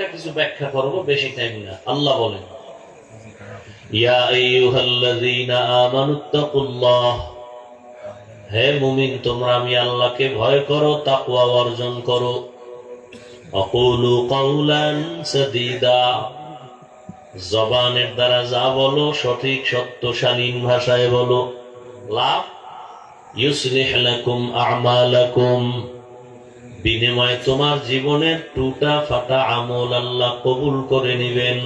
হালকা কিছু ব্যাখ্যা করব, বেশি টাইম না। আল্লাহ বলেন, ইয়া আইয়ুহাল্লাযীনা আমানুত্তাকুল্লাহ, হে মুমিন তোমরা আমি আল্লাহকে ভয় করো, তাকওয়া অর্জন করো। আকুলু কাওলান সাদীদা, জবানের দ্বারা যা বলো সঠিক সত্য শালীন ভাষায় বলো। লাভ, ইউসলিহ লাকুম আমালাকুম, বিনিময়ে তোমার জীবনের টুটা ফাটা আমল আল্লাহ কবুল করে নেবেন।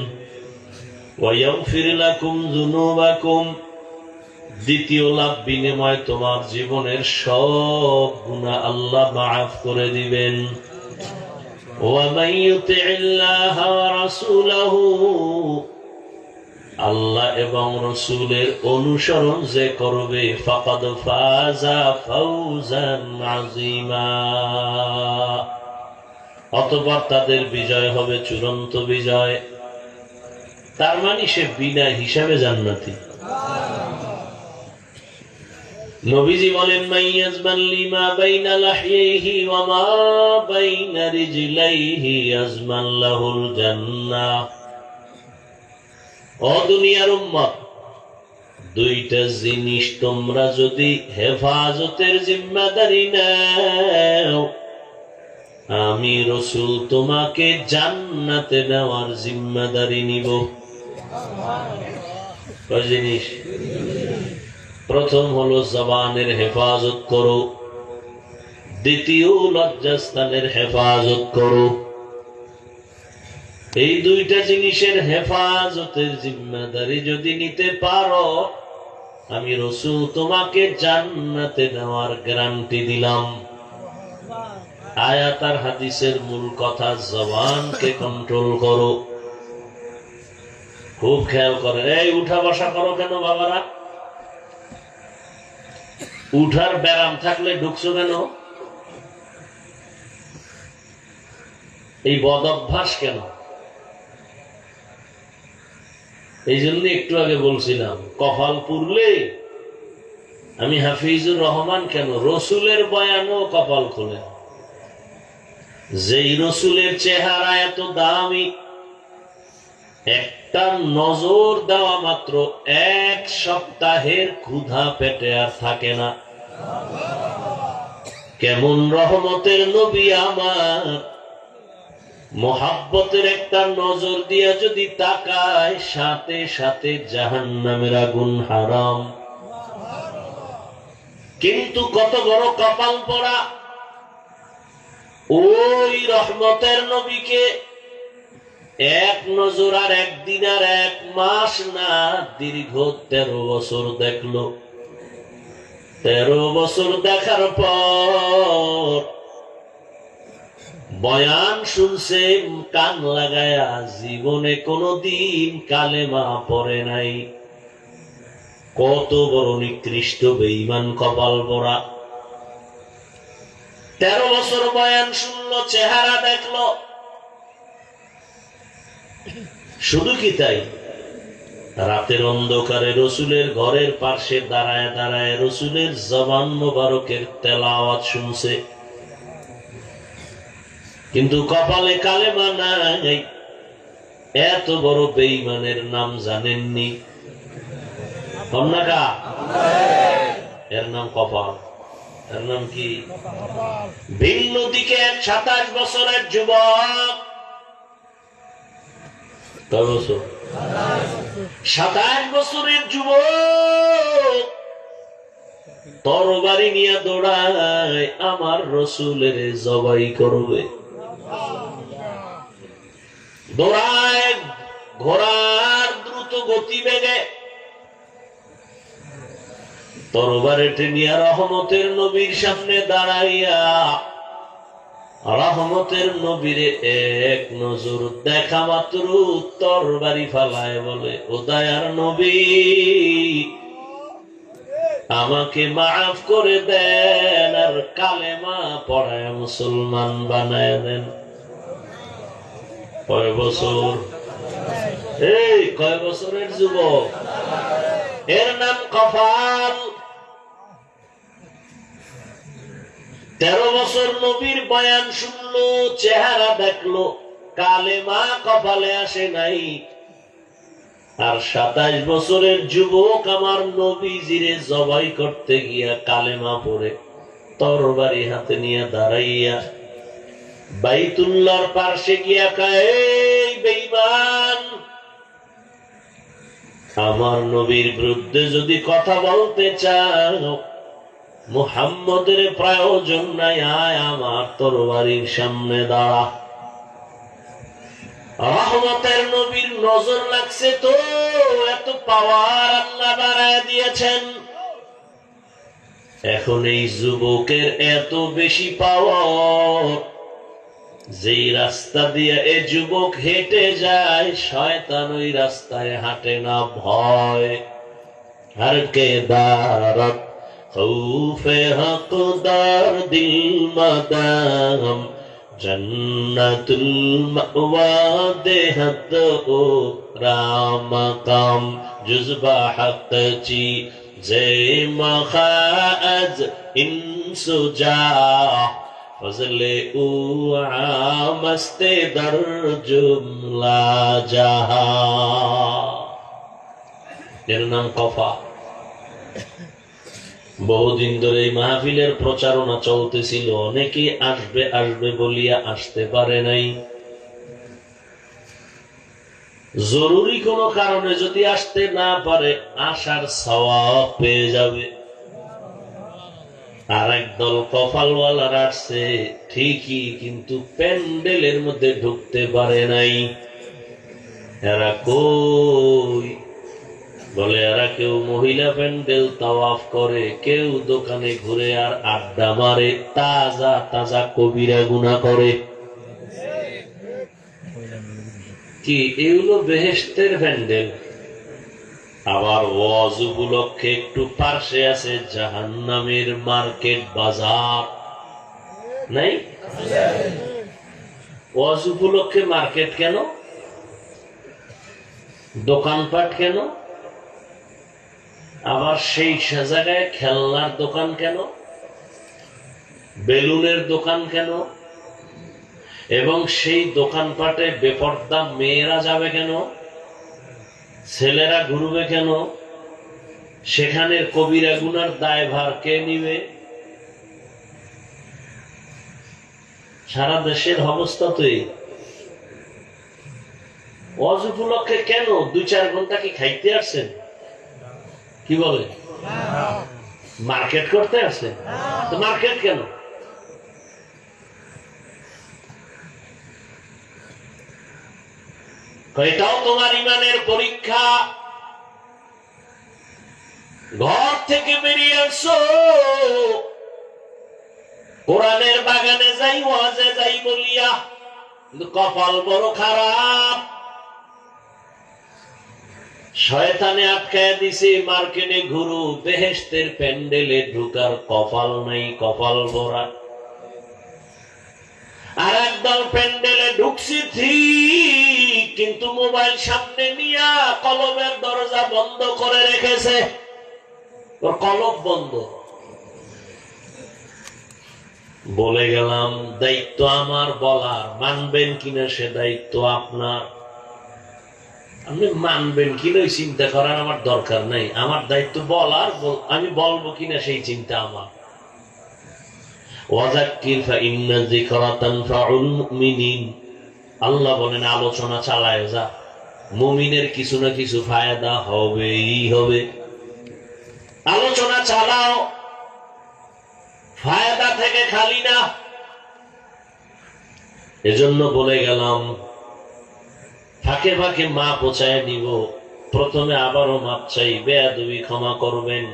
ওয়া ইয়াগফির লাকুম যুনুবাকুম, দ্বিতীয় লাভ, বিনিময়ে তোমার জীবনের সব গুনাহ আল্লাহ মাফ করে দিবেন। ওয়া মান ইউতি'িল্লাহ ওয়া রাসূলাহু, আল্লাহ এবং রাসূলের অনুসরণ যে করবে, ফাকাদ ফাযা ফাওজান আযীমা, অতঃপর তাদের বিজয় হবে চূড়ান্ত বিজয়। তার মানে সে বিনা হিসাবে জান্নাতি। নবীজি বলেন, মাইয়াজমান লিমা বাইনা লাহইহি ওয়া মা বাইনা রিজলাইহি আজমান লাহুল জান্নাহ। ও দুনিয়ার উম্মত, দুইটা জিনিস তোমরা যদি হেফাজতের জিম্মাদারি নাও, আমি রাসূল তোমাকে জান্নাতে নেওয়ার জিম্মাদারি নিব। কয় জিনিস? প্রথম হলো জবানের হেফাজত করো, দ্বিতীয় লজ্জাস্থানের হেফাজত করো। এই দুইটা জিনিসের হেফাজতের জিম্মাদারি যদি নিতে পারো, আমি রাসূল তোমাকে জান্নাতে নেওয়ার গ্যারান্টি দিলাম। আয়াত আর হাদিসের মূল কথা, জবানকে কন্ট্রোল করো। খুব খেয়াল করে, এই উঠা বসা করো কেন বাবারা? উঠার ব্যারাম থাকলে ঢুকছো কেন? এই বদ অভ্যাস কেন? এই জন্য একটু আগে বলছিলাম, কপাল পুরলে আমি হাফিজুর রহমান কেন রসুলের বয়ানও কপাল খোলে। যেই রসুলের চেহারা এত দামি, একটা নজর দেওয়া মাত্র এক সপ্তাহের ক্ষুধা পেটে আর থাকে না। কেমন রহমতের নবী আমার, মোহাব্বতের একটা নজর দিয়া যদি তাকায়, সাথে সাথে জাহান্নামের আগুন হারাম। কিন্তু কত বড় কপাল পড়া, ওই রহমতের নবীকে এক নজর আর একদিন আর এক মাস না, দীর্ঘ 13 বছর দেখলো। 13 বছর দেখার পর বয়ান শুনছে কান লাগায়া, জীবনে কোনদিন কালেমা পড়ে নাই। কত বড় নিকৃষ্ট বেঈমান কপাল পরা। 13 বছর বয়ান শুনলো, চেহারা দেখলো। শুধু কি তাই, রাতের অন্ধকারে রসুলের ঘরের পাশে দাঁড়ায় দাঁড়ায় রসুলের জবান মোবারকের তেলাওয়াত শুনছে, কিন্তু কপালে কালেমা নাই। এত বড় বেঈমানের নাম জানেননি? এর নাম কপাল। এর নাম কি? ভিন্ন দিকে এক 27 বছরের যুবক, 27 বছরের যুবক তরবারি নিয়ে দৌড়ায়, আমার রসুলের জবাই করবে। দৌড়ায় ঘোড়ার দ্রুত গতি বেগে, তরবারিটি নিয়ে রহমতের নবীর সামনে দাঁড়াইয়া রহমতের নবীরে এক নজর দেখা মাত্র তরবারি ফালায় বলে, ও দয়ার নবী, আমাকে মাফ করে দেন আর কালেমা পড়ায় মুসলমান বানায় দেন। কয় বছর? এই কয় বছরের যুবক? এর নাম কপাল। 13 বছর নবীর বয়ান শুনলো, চেহারা দেখলো, কালেমা কপালে আসে নাই। আর 27 বছরের যুবক আমার নবীজিরে জবাই করতে গিয়া কালেমা পড়ে তরবারি হাতে নিয়ে দাঁড়াইয়া বাইতুল্লাহর পাশে গিয়া কয়, এই বেঈমান, আমার নবীর বিরুদ্ধে যদি কথা বলতে চাও, মুহাম্মদের প্রয়োজন নাই, আয় আমার তরবারির সামনে দাঁড়া। রহমতের নবীর নজর লাগছে তো, এত পাওয়ার আল্লাহ বাড়ায় দিয়েছেন। এখন এই যুবকের এত বেশি পাওয়ার, যেই রাস্তা দিয়ে এই যুবক হেঁটে যায়, শয়তান ওই রাস্তায় হাঁটে না, ভয়। হর কে দারত খৌফে হকদার দিল মাদাম, জন্নতুল মাওয়া দেহত ও রামকাম, জুজবা হক চি জে মখাজ ইনসুজা, ফজলে উ আমস্তে দর জুমলা জাহা। এর নাম কফা। বহুদিন ধরে এই মাহফিলের প্রচারণা চলতেছিল, অনেকে আসবে আসবে বলিয়া আসতে পারে নাই। জরুরি কোন কারণে যদি আসতে না পারে, আসার সওয়াব পেয়ে যাবে। আর একদল কপালওয়ালারা আসছে ঠিকই, কিন্তু প্যান্ডেলের মধ্যে ঢুকতে পারে নাই। এরা কই? বলে এরা কেউ মহিলা প্যান্ডেল তাওয়াফ করে, কেউ দোকানে ঘুরে আর আড্ডা মারে, তাজা তাজা কবিরা গুনাহ করে। কি এগুলো বেহেশতের প্যান্ডেল? আবার ওয়াজ উপলক্ষে একটু পার্শ্বে আছে জাহান্নামের মার্কেট বাজার, নাই? ওয়াজ উপলক্ষে মার্কেট কেন? দোকানপাট কেন? আবার সেই জায়গায় খেলনার দোকান কেন? বেলুনের দোকান কেন? এবং সেই দোকানপাটে বেপর্দা মেয়েরা যাবে কেন? ছেলেরা ঘুরবে কেন? সেখানের কবিরা গুনার দায়ভার কে নিবে? সারা দেশের অবস্থা তো এই। ওয়াজ উপলক্ষে কেন 2-4 ঘন্টা কি খাইতে আসছেন? কি বলে? মার্কেট করতে আসছেন? তো মার্কেট কেন? এটাও তোমার ইমানের পরীক্ষা। ঘর থেকে বেরিয়ে আসছো, কোরআনের বাগানে যাই, ওয়াজে যাই বলিয়া, কিন্তু কপাল বড় খারাপ। শয়তানে আটকায় দিছে, মার্কেটে ঘুরু, বেহেশতের প্যান্ডেলে ঢুকার কপাল নাই, কপাল ভরা। আর একদল প্যান্ডেলে ঢুকছি ঠিক, কিন্তু মোবাইল সামনে নিয়া কলমের দরজা বন্ধ করে রেখেছে, ওর কলম বন্ধ। বলে গেলাম, দায়িত্ব আমার বলার, মানবেন কিনা সে দায়িত্ব আপনার। আপনি মানবেন কিনা চিন্তা করার আমার দরকার নাই, আমার দায়িত্ব বলার, আমি বলবো কিনা সেই চিন্তা আমার। আল্লাহ বলেন আলোচনা চালায় যা, মুমিনের কিছু না কিছু ফায়দা হবেই হবে। আলোচনা চালাও, ফায়দা থেকে খালি না। এজন্য বলে গেলাম, ফাঁকে ফাঁকে মা পৌঁছায় নিব। প্রথমে আবারও মাপ চাই, বেয়াদবি ক্ষমা করবেন।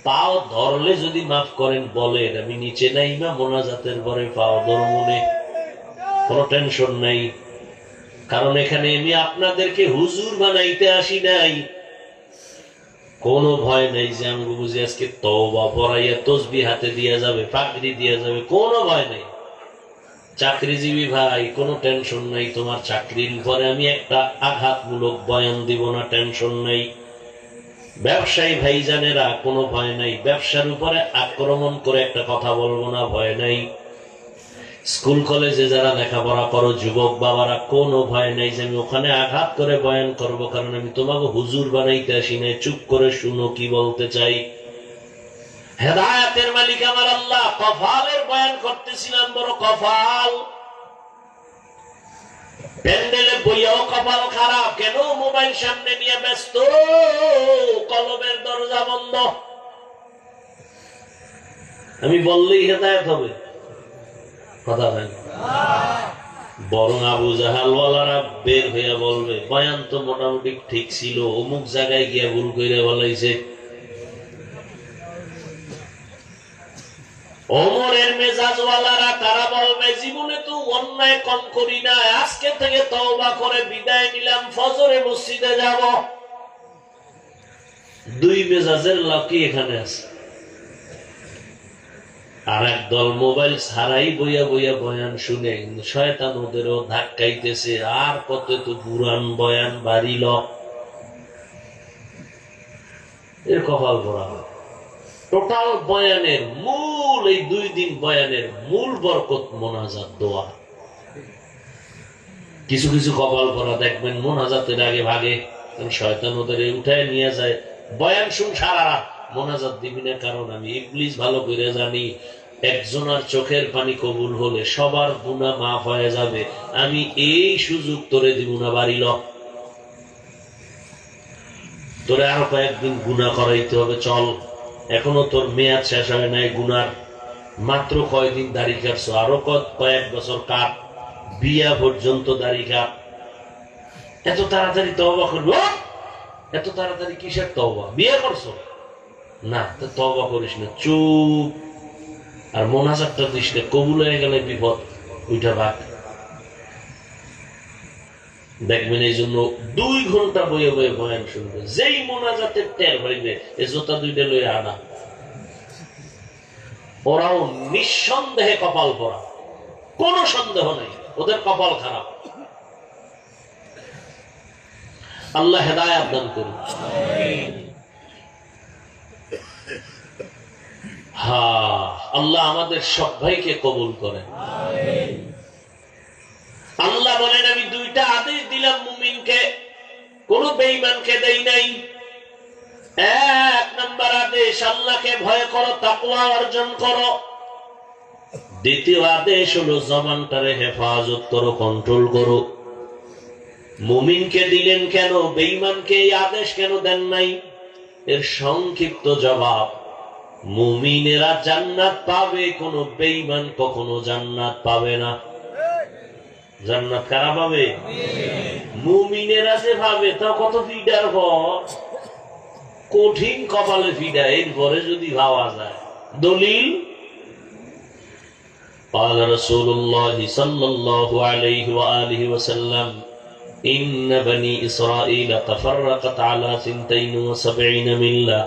পাও ধরলে যদি মাফ করেন বলেন, আমি নিচে নাই না মোনাজাতের পরে পাও ধর্মনে, কোনো টেনশন নাই। কারণ এখানে আমি আপনাদেরকে হুজুর বানাইতে আসি নাই। কোনো ভয় নাই যে আমি বুঝি আজকে তওবা পড়াইয়া তসবিহ হাতে দিয়া যাবে, পাগড়ি দিয়া যাবে, কোনো ভয় নাই। চাকরিজীবী ভাই, কোনো টেনশন নাই, তোমার চাকরির উপরে আমি একটা আঘাতমূলক বয়ান দিব না, টেনশন নাই। ব্যবসায়ী ভাইজানেরা, কোনো ভয় নাই, ব্যবসার উপরে আক্রমণ করে একটা কথা বলবো না, ভয় নাই। স্কুল কলেজে যারা লেখাপড়া করো যুবক বাবারা, কোনো ভয় নেই যে আমি ওখানে আঘাত করে বয়ান করব, কারণ আমি তোমাকে হুজুর বানাইতে আসি নাই। চুপ করে শুনো কি বলতে চাই। হেদায়েতের মালিক আমার আল্লাহ। কফালের বয়ান করতেছিলাম, বড় কফাল। প্যান্ডেলে বইয়াও কপাল খারাপ। কেন? মোবাইল সামনে নিয়ে ব্যস্ত, কলমের দরজা বন্ধ। আমি বললেই হেদায়েত হবে? কথা হয়। বরং আবু জাহালওয়ালারা বের হইয়া বলবে বয়ান তো মোটামুটি ঠিক ছিল, অমুক জায়গায় গিয়া ভুল কইরা বলাইছে। ওমরের মেজাজওয়ালারা তারা বলবে জীবনে তো অন্যায় কম করি না, আজকে থেকে তওবা করে বিদায় নিলাম, ফজরে মসজিদে যাব। দুই মেজাজের লোকই এখানে আছে। আর এক দল মোবাইল ছাড়াই বইয়া বইয়া বয়ান শুনে, শয়তান ওদেরও ধাক্কাইতেছে, আর কত তো পুরান বয়ান বাড়িল। এর কপাল পড়া হয়। টোটাল বয়ানের মূল, এই 2 দিন বয়ানের মূল বরকত মোনাজাত, দোয়া। কিছু কিছু কপাল পড়া দেখবেন মোনাজাতের আগে ভাগে, শয়তান ওদের উঠায় নিয়ে যায়। বয়ান শুন সারা রাত, মোনাজাত দিবি না, কারণ আমি ইবলিস ভালো করে জানি একজনের চোখের পানি কবুল হলে সবার গুনাহ মাফ হয়ে যাবে। আমি এই সুযোগ তোরে দিব না, বাড়িল তোরে আরো কয়েকদিন গুনাহ করাইতে হবে, চল। এখনো তোর মেয়াদ শেষ হয় নাই গুনার, মাত্র কয়দিন দাড়ি কাটছো, আরো কয়েক বছর কাট, বিয়া পর্যন্ত দাড়ি কাট। এত তাড়াতাড়ি তওবা করবো? এত তাড়াতাড়ি কিসের তওবা? বিয়ে করছো না তো তওবা করিস না, চুপ। আর মোনাজাতটা দিস না, কবুল হয়ে গেলে বিপদ, ওইটা ভাগ। দেখবেন এই জন্য 2 ঘন্টা বয়ে বয়ে বয়ান শুনবে, যেই মোনাজাতের টের হইবে এ জোতা 2টা লইয়া আনা। ওরাও নিঃসন্দেহে কপাল পড়া, কোন সন্দেহ নেই, ওদের কপাল খারাপ। আল্লাহ হেদায়েত দান করুন। হ্যাঁ, আল্লাহ আমাদের সব ভাইকে কবুল করেন। আল্লাহ বলেন আমি 2টা আদেশ দিলাম মুমিনকে, কোন বেঈমানকে দেই নাই। 1 নম্বর আদেশ, আল্লাহকে ভয় করো, তাকওয়া অর্জন করো। দ্বিতীয় আদেশ হলো জবানটারে হেফাজত করো, কন্ট্রোল করো। মুমিনকে দিলেন কেন, বেঈমানকে এই আদেশ কেন দেন নাই? এর সংক্ষিপ্ত জবাব, মুমিনেরা জান্নাত পাবে, কোন বেঈমান কখনো জান্নাত পাবে না। জান্নাত কারা পাবে? মুমিনেরা যে পাবে, তা কত ফিডার ঘর, কঠিন কপালে ফিডা, এরপরে যদি ভাবা যায়। দলিল قال رسول الله صلى الله عليه وآله وسلم إن بني إسرائيل تفرقت على 72 ملة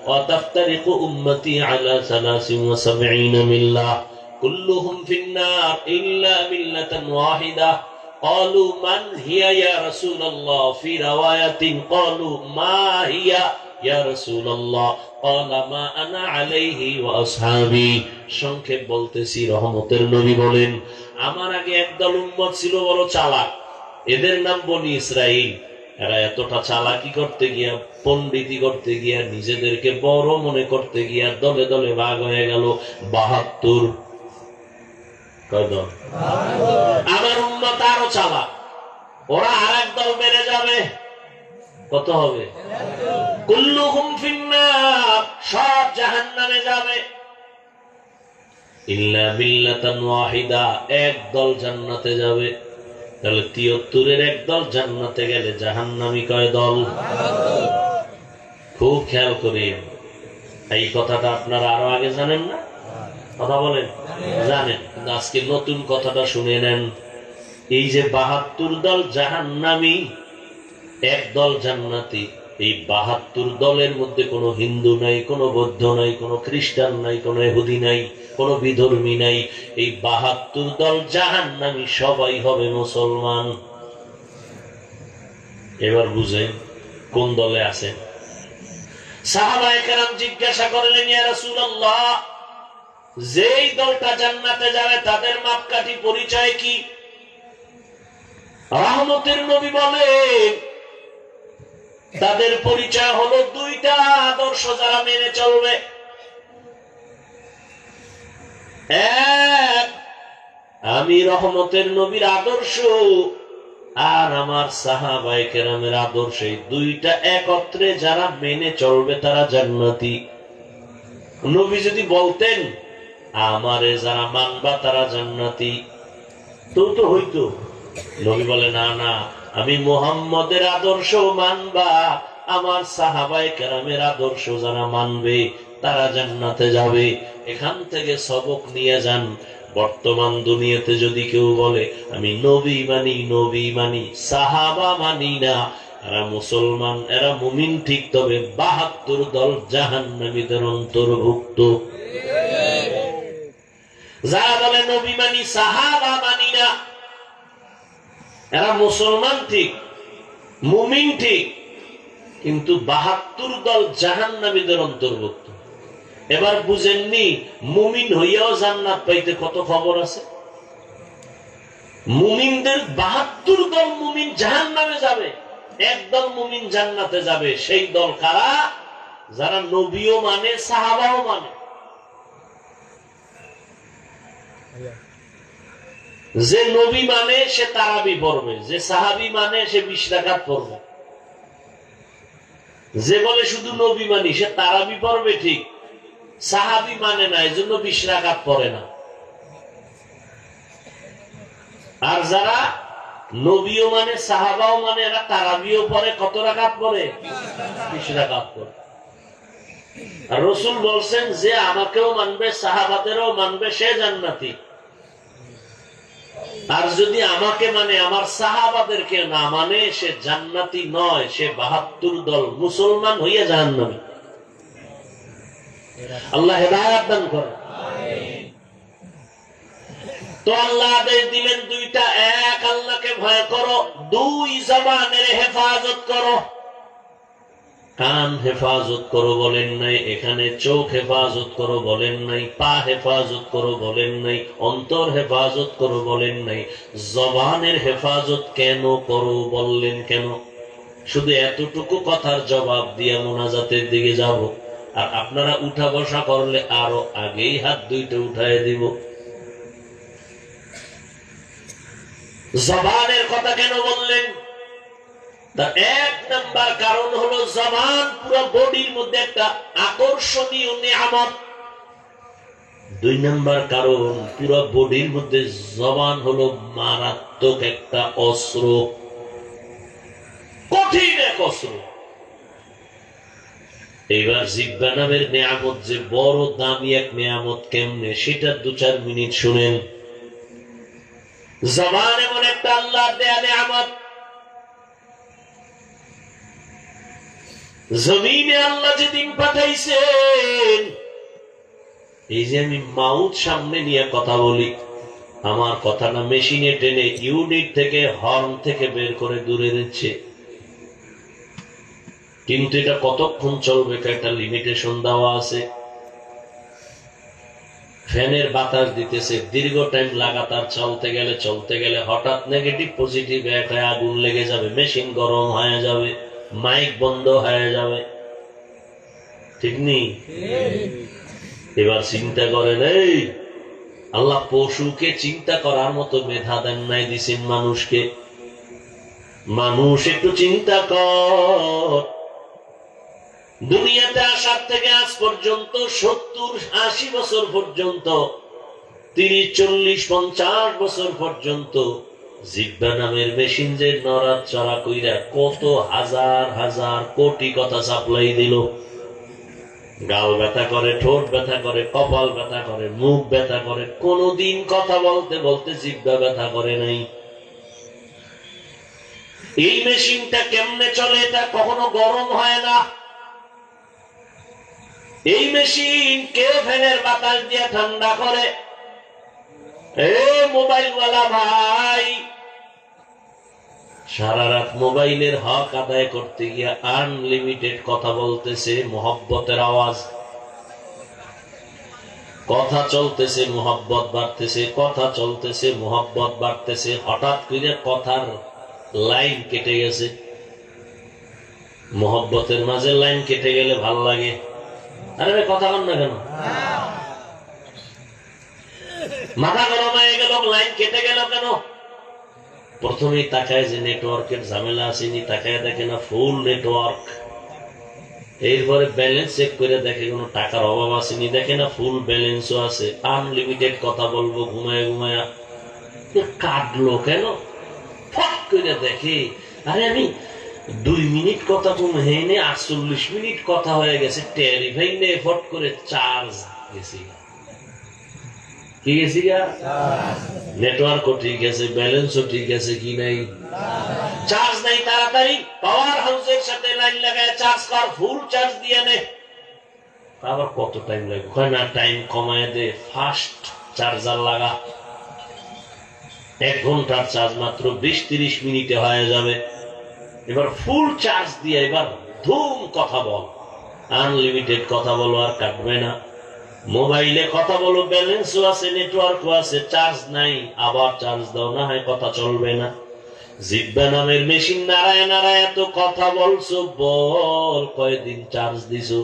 وتفترق أمتي على 73 ملة كلهم في النار إلا ملة واحدة قالوا من هي يا رسول الله في رواية قالوا ما هي يا رسول الله قال ما أنا عليه وأصحابي। সংক্ষেপ বলতেছি, রহমতের নবী বলেন আমার আগে একদল উম্মত ছিল বড় চালাক, এদের নাম বনি ইসরাইল। এরা এতটা চালাকি করতে গিয়া, পণ্ডিতি করতে গিয়া, নিজেদেরকে বড় মনে করতে গিয়া দলে দলে ভাগ হয়ে গেল 72। কয় দল? আমার উম্মত আরো চালাক, ওরা আর এক দল বেড়ে যাবে। কত হবে? কুল্লুহুম ফিন্নার, সব জাহান্নামে যাবে। ইল্লা মিল্লাতান ওয়াহিদা, এক দল জান্নাতে যাবে। তাহলে 73-এর এক দল জান্নাতে গেলে জাহান্নামী কয় দল? খুব খেয়াল করি, এই কথাটা আপনারা আরো আগে জানেন না? কথা বলেন জানেন, কিন্তু আজকে নতুন কথাটা শুনে নেন। এই যে 72 দল জাহান্নামী, এক দল জান্নাতি, এই 72 দলের মধ্যে কোনো হিন্দু নাই, কোনো বৌদ্ধ নাই, কোনো খ্রিস্টান নাই, কোনো ইহুদি নাই, কোনো বিধর্মী নাই। এই 72 দল জাহান্নামী, সবাই হবে মুসলমান। এবার বুঝেন কোন দলে আছেন। সাহাবায়ে কেরাম জিজ্ঞাসা করলেন ইয়া রাসূলুল্লাহ যেই দলটা জান্নাতে যাবে তাদের মাপকাঠি পরিচয় কি? রহমতের নবী বলেন তাদের পরিচয় হলো দুইটা আদর্শ যারা মেনে চলবে। এক, আমি রহমতের নবীর আদর্শ আর আমার সাহাবায়ে কেরামের আদর্শ, এই দুইটা একত্রে যারা মেনে চলবে তারা জান্নাতি। নবী যদি বলতেন আমারে যারা মানবা তারা জান্নাতি, তো তো হইতো। নবী বলে না না, আমি মুহাম্মদের আদর্শ মানবা, আমার সাহাবায়ে কেরামের আদর্শ যারা মানবে তারা জান্নাতে যাবে। এখান থেকে সবক নিয়ে যান। বর্তমান দুনিয়াতে যদি কেউ বলে আমি নবী মানি সাহাবা মানি না, এরা মুসলমান, এরা মুমিন ঠিক, তবে ৭২ দল জাহান্নামীদের অন্তর্ভুক্ত। যারা বলে নবী মানি সাহাবা মানি না, এরা মুসলমান ঠিক, মুমিন ঠিক, কিন্তু ৭২ দল জাহান্নামীদের অন্তর্ভুক্ত। এবার বুঝেননি মুমিন হইয়াও জান্নাত পাইতে কত খবর আছে। মুমিনদের ৭২ দল মুমিন জাহান্নামে যাবে, একদল মুমিন জান্নাতে যাবে। সেই দল কারা? যারা নবীও মানে সাহাবাও মানে। যে নবী মানে সে তারাবি পড়বে, যে সাহাবি মানে সে ২০ রাকাত পড়বে। যে বলে শুধু নবী মানি সে তারাবি পড়বে ঠিক, সাহাবি মানে না, এই জন্য ২০ রাকাত পড়ে না। আর যারা নবীও মানে সাহাবাও মানে এরা তারাবিও পড়ে, কত রাকাত পড়ে? ২০ রাকাত পড়ে। আর রাসূল বলছেন যে আমাকেও মানবে সাহাবাদেরও মানবে সে জান্নাতি, আর যদি আমাকে মানে আমার সাহাবাদেরকে না মানে সে জান্নাতি নয়, সে ৭২ দল মুসলমান হইয়া জাহান্নামী। আল্লাহ হেদায়েত দান করেন। তো আল্লাহ আদেশ দিলেন দুইটা, এক আল্লাহকে ভয় করো, দুই জবানের হেফাজত করো। কান হেফাজত করো বলেন নাই, এখানে চোখ হেফাজত করো বলেন নাই, পা হেফাজত করো বলেন নাই, অন্তর হেফাজত করো বলেন নাই, জবানের হেফাজত কেন করো বললেন কেন? শুধু এতটুকু কথার জবাব দিয়ে মোনাজাতের দিকে যাব। আর আপনারা উঠা বসা করলে আরো আগেই হাত দুইটা উঠায় দিব। জবানের কথা কেন বললেন? তার এক নাম্বার কারণ হলো জবান পুরো বডির মধ্যে একটা আকর্ষণীয় নিয়ামত। দুই নাম্বার কারণ পুরো বডির মধ্যে জবান হলো মারাত্মক একটা অস্ত্র, কঠিন এক অস্ত্র। এবার জিহ্বা নামের নিয়ামত যে বড় দামি এক নিয়ামত, কেমনে সেটা ২-৪ মিনিট শুনেন। জবান এমন একটা আল্লাহর দেয়া নিয়ামত, জমিনে আল্লাহ যেদিন পাঠাইছেন, এই যে আমি মাউথ সামনে নিয়ে কথা বলি, আমার কথাটা মেশিনে টেনে ইউনিট থেকে হর্ন থেকে বের করে দূরে দিচ্ছে, কিন্তু এটা কতক্ষণ চলবে একটা লিমিটেশন দেওয়া আছে। ফ্যানের বাতাস দিতেছে, দীর্ঘ টাইম লাগাতার চলতে গেলে হঠাৎ নেগেটিভ পজিটিভ এক হয়ে আগুন লেগে যাবে, মেশিন গরম হয়ে যাবে, মাইক বন্ধ হয়ে যাবে, ঠিক নেই? এবার চিন্তা করেন, এই আল্লাহ পশুকে চিন্তা করার মতো মেধা দেন নাই, দিছেন মানুষকে। মানুষ একটু চিন্তা কর, দুনিয়াতে আসার থেকে আজ পর্যন্ত ৭০-৮০ বছর পর্যন্ত, ৩০-৪০-৫০ বছর পর্যন্ত জিহ্বা নামের মেশিন যে নড়াচড়া কইরা কত হাজার হাজার কোটি কথা সাপ্লাই দিল। গাল ব্যথা করে, ঠোঁট ব্যথা করে, কপাল ব্যথা করে, মুখ ব্যথা করে, কোনদিন কথা বলতে বলতে জিহ্বা ব্যথা করে নাই। এই মেশিনটা কেমনে চলে? এটা কখনো গরম হয় না। এই মেশিন কেউ ফ্যানের বাতাস দিয়ে ঠান্ডা করে। মোবাইল ওয়ালা ভাই সারা রাত মোবাইলের হক আদায় করতে গিয়ে আনলিমিটেড কথা বলতেছে, মোহব্বতের আওয়াজ। কথা চলতেছে, মোহাব্বত বাড়তেছে, কথা চলতেছে, মোহাব্বত বাড়তেছে, হঠাৎ করে কথার লাইন কেটে গেছে। মোহাব্বতের মাঝে লাইন কেটে গেলে ভাল লাগে। আরে ভাই কথা বল না কেন? মাথা গরম হয়ে গেল, লাইন কেটে গেল কেন? প্রথমেই তাকায় যে নেটওয়ার্কের ঝামেলা আসেনি, তাকায় দেখে না ফুল নেটওয়ার্ক। এরপরে ব্যালেন্স চেক করে দেখে কোনো টাকার অভাব আসেনি, দেখে না ফুল ব্যালেন্সও আছে, আনলিমিটেড কথা বলবো ঘুমায় ঘুমায়া। কাটলো কেন? ফট করে দেখে আরে আমি 2 মিনিট কথা ঘুমাইনি, 48 মিনিট কথা হয়ে গেছে। টেলিফাই নিয়ে ফট করে চার্জ গেছি। কি গেছি গা? নেটওয়ার্কও ঠিক আছে, ব্যালেন্সও ঠিক আছে, কি নাই? চার্জ নাই। তাড়াতাড়ি পাওয়ার হাউসের সাথে লাইন লাগায় চার্জ কর, ফুল চার্জ দিয়ে নে। আবার কত টাইম লাগবে? না, টাইম কমায় দে, ফাস্ট চার্জার লাগা। 1 ঘন্টার চার্জ মাত্র 20-30 মিনিটে হয়ে যাবে। এবার ফুল চার্জ দিয়ে এবার ধুম কথা বল, আনলিমিটেড কথা বলো, আর কাটবে না। মোবাইলে কথা বলো, ব্যালেন্সও আছে, নেটওয়ার্কও আছে, চার্জ নাই, আবার চার্জ দাও, না হয় কথা চলবে না। জিব্বা নামের মেশিন নাড়ায় নাড়ায় এত কথা বলছো, বল কয়দিন চার্জ দিছো?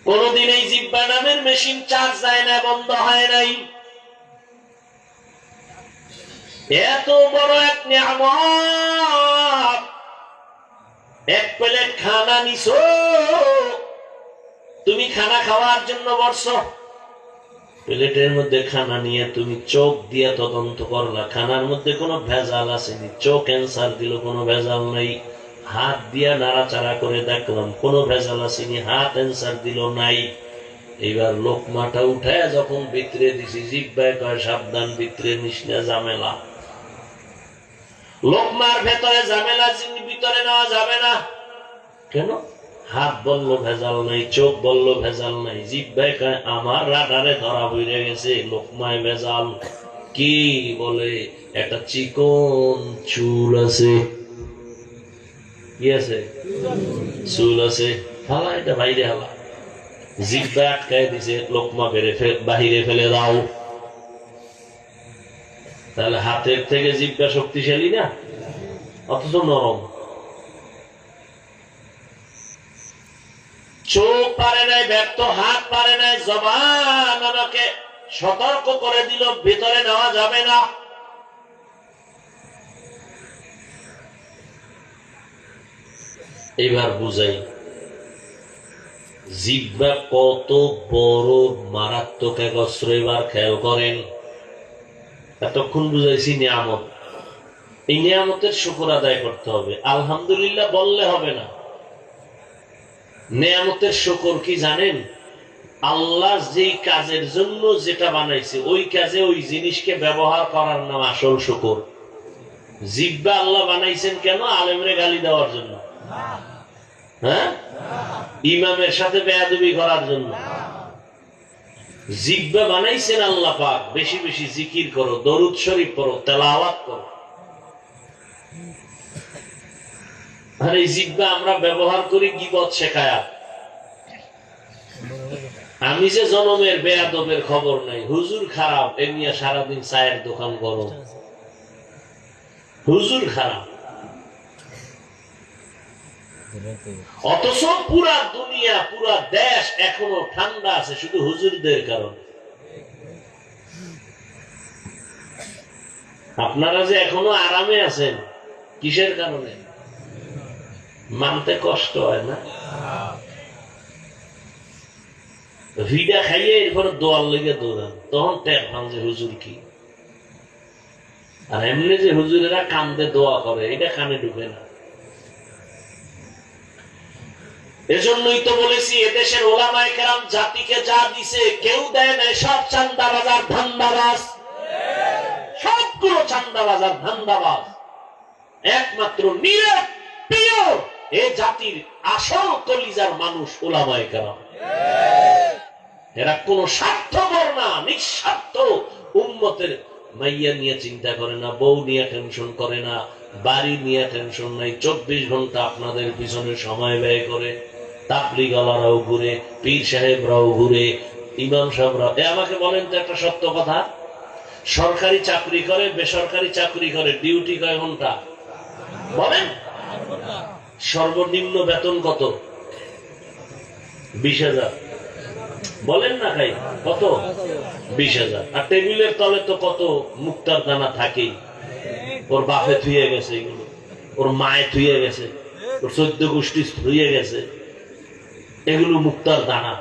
কোনদিন এই জিব্বা নামের মেশিন চার্জ যায় না, বন্ধ হয় নাই। এত বড় এক নিয়ামত, 1 প্লেট খানা নিছো, তুমি খানা খাওয়ার জন্য বসছো, প্লেটের মধ্যে খানা নিয়ে তুমি চোখ দিয়ে তদন্ত করলা, খানার মধ্যে কোনো ভেজাল আসেনি। চোখ অ্যান্সার দিল কোনো ভেজাল নাই। হাত দিয়া নাড়াচাড়া করে দেখলাম কোনো ভেজাল আসেনি, হাত অ্যান্সার দিল নাই। এইবার লোকমাটা উঠায় যখন ভিতরে দিছি, জিব্বায় কয় সাবধান, ভিতরে নিস না, ঝামেলা। লোকমার ভেতরে ঝামেলা, ভিতরে নেওয়া যাবে না। কেন? হাত বলল ভেজাল নাই, চোখ বলল ভেজাল নাই, জিব্বায় কয় আমার রাডারে ধরা হয়ে গেছে, লোকমায় ভেজাল। কি বলে? একটা চিকন চুল আছে। কি আছে? চুল আছে, হালা এটা বাইরে হালা। জিব্বা আটকায় দিছে, লোকমা বাহিরে ফেলে দাও। তাহলে হাতের থেকে জিব্বা শক্তিশালী না, অথচ নরম। চোখ পারে নাই, ব্যর্থ, হাত পারে নাই, জবান আমাকে সতর্ক করে দিল ভিতরে নেওয়া যাবে না। এবার বুঝাই জিহ্বা কত বড় মারাত্মক এক অস্ত্র। এবার খেয়াল করেন, এতক্ষণ বুঝাইছি নিয়ামত, এই নিয়ামতের শুকর আদায় করতে হবে। আলহামদুলিল্লাহ বললে হবে না। নিয়ামতের শুকর কি জানেন? আল্লাহ যেই কাজের জন্য যেটা বানাইছে ওই কাজে ওই জিনিসকে ব্যবহার করার নাম আসল শুকর। জিহ্বা আল্লাহ বানাইছেন কেন? আলেমরে গালি দেওয়ার জন্য? হ্যাঁ, ইমামের সাথে বেয়াদবি করার জন্য? জিহ্বা বানাইছেন আল্লাহ পাক বেশি বেশি জিকির করো, দরুদ শরীফ পড়ো, তেলাওয়াত করো। আর এই জিহ্বা আমরা ব্যবহার করি গীবত শেখায়া। আমি যে জনমের বেয়াদবের খবর নাই, হুজুর খারাপ, এমনি সারাদিন চায়ের দোকান করো, হুজুর খারাপ। অথচ পুরা দুনিয়া, পুরা দেশ এখনো ঠান্ডা আছে শুধু হুজুরদের কারণে। আপনারা যে এখনো আরামে আছেন কিসের কারণে? মানতে কষ্ট হয় না? ভিডা খাইয়ে এরপরে দোয়ার লেগে দৌড়ান, তখন টের পান যে হুজুর কি। আর এমনি যে হুজুরেরা কান্দে দোয়া করে, এটা কানে ঢুকে না। এজন্যই তো বলেছি এদেশের ওলামায়ে কেরাম জাতিকে যা দিছে কেউ দেয় না, সব চান্দাবাজ আর ধান্দাবাজ, সবগুলো চান্দাবাজ আর ধান্দাবাজ। একমাত্র নিরপেক্ষ এই জাতির আসল কলিজার মানুষ ওলামায়ে কেরাম। এরা কোন স্বার্থপর না, নিঃস্বার্থ। উম্মতের মাইয়া নিয়ে চিন্তা করে না, বউ নিয়ে টেনশন করে না, বাড়ি নিয়ে টেনশন নাই, 24 ঘন্টা আপনাদের পিছনে সময় ব্যয় করে। তাবলীগওয়ালারাও ঘুরে, পীর সাহেবরাও ঘুরে, ইমাম সাহেবরাও। আমাকে বলেন তো একটা সত্য কথা, সরকারি চাকরি করে, বেসরকারি চাকরি করে, ডিউটি কয় ঘন্টা বলেন? সর্বনিম্ন বেতন কত? 20,000 বলেন না ভাই, কত? 20,000। আর টেবিলের তলে তো কত মুক্তার দানা থাকেই। ওর বাপে থুয়ে গেছে এগুলো, ওর মায়ে থুয়ে গেছে, ওর 14 গোষ্ঠী থুয়ে গেছে, এগুলো মুক্তার দানা।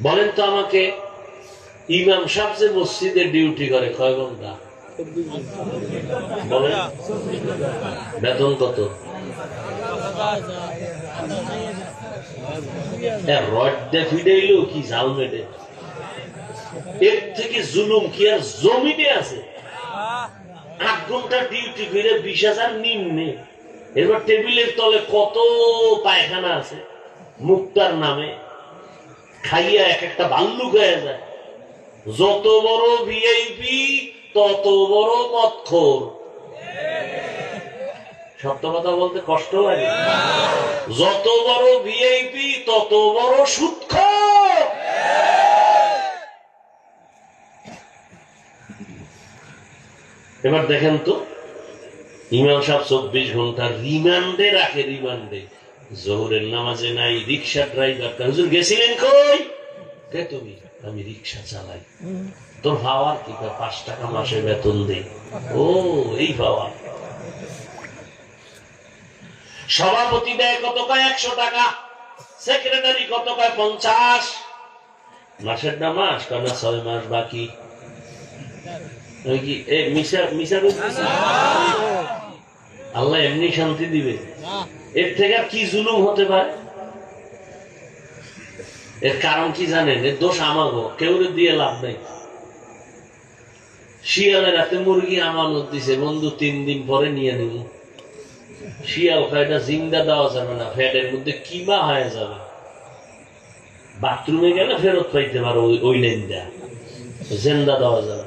বলেন তো আমাকে, ইমাম সাহেব যে মসজিদে ডিউটি করে কয় ঘন্টা বলেন? বেতন কত? কি জাল মেটে, এর থেকে জুলুম কি আর জমিনে আছে? 8 ঘন্টা ডিউটি করে 20,000 নিম্নে। এবার টেবিলের তলে কত পায়খানা আছে মুক্তার নামে, খাইয়া এক একটা ভাল্লুক হয়ে যায়। যত বড় ভিআইপি তত বড় মদখোর। সত্য কথা বলতে কষ্ট লাগে। যত বড় ভিআইপি তত বড় সুদখোর। এবার দেখেন তো, ইমাম সাহেব 24 ঘন্টা রিমান্ডে রাখে, রিমান্ডে। জোহরের নামাজে নাই, রিক্সা ড্রাইভার। হুজুর গেছিলেন কই? কে তুমি? আমি রিক্সা চালাই। তোর পাওয়ার কি? 5 টাকা মাসে বেতন দে। ও এই পাওয়ার। সভাপতি দেয় কত? 100 টাকা। সেক্রেটারি কত? 50। মাসের না মাস, কেন 6 মাস বাকি। আল্লাহ এমনি শান্তি দিবে? এর থেকে আর কি জুলুম হতে পারে? এর কারণ কি জানেন? এর দোষ আমাগো, কেউ দিয়ে লাভ নেই। শিয়ালের হাতে মুরগি আমানত দিছে, বন্ধু 3 দিন পরে নিয়ে নিব। শিয়াল খায়টা জিন্দা দেওয়া যাবে না, ফ্যাটের মধ্যে কিমা হয়ে যাবে। বাথরুমে গেলে ফেরত পাইতে পারো ওই লাইন দেয়া, জিন্দা দেওয়া যাবে।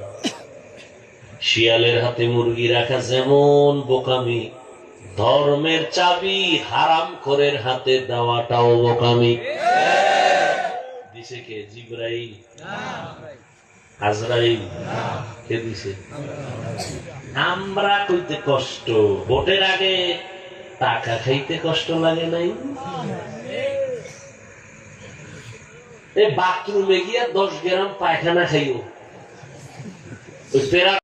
শিয়ালের হাতে মুরগি রাখা যেমন বোকামি, ধর্মের চাবি হারামখোরের হাতে দেওয়াটাও বোকামি। দিছে কে? জিবরাইল? আজরাইল? কে দিছে? আমরা কইতে কষ্ট, ভোটের আগে টাকা খাইতে কষ্ট লাগে নাই? বাথরুমে গিয়া 10 গ্রাম পায়খানা খাইও, ওই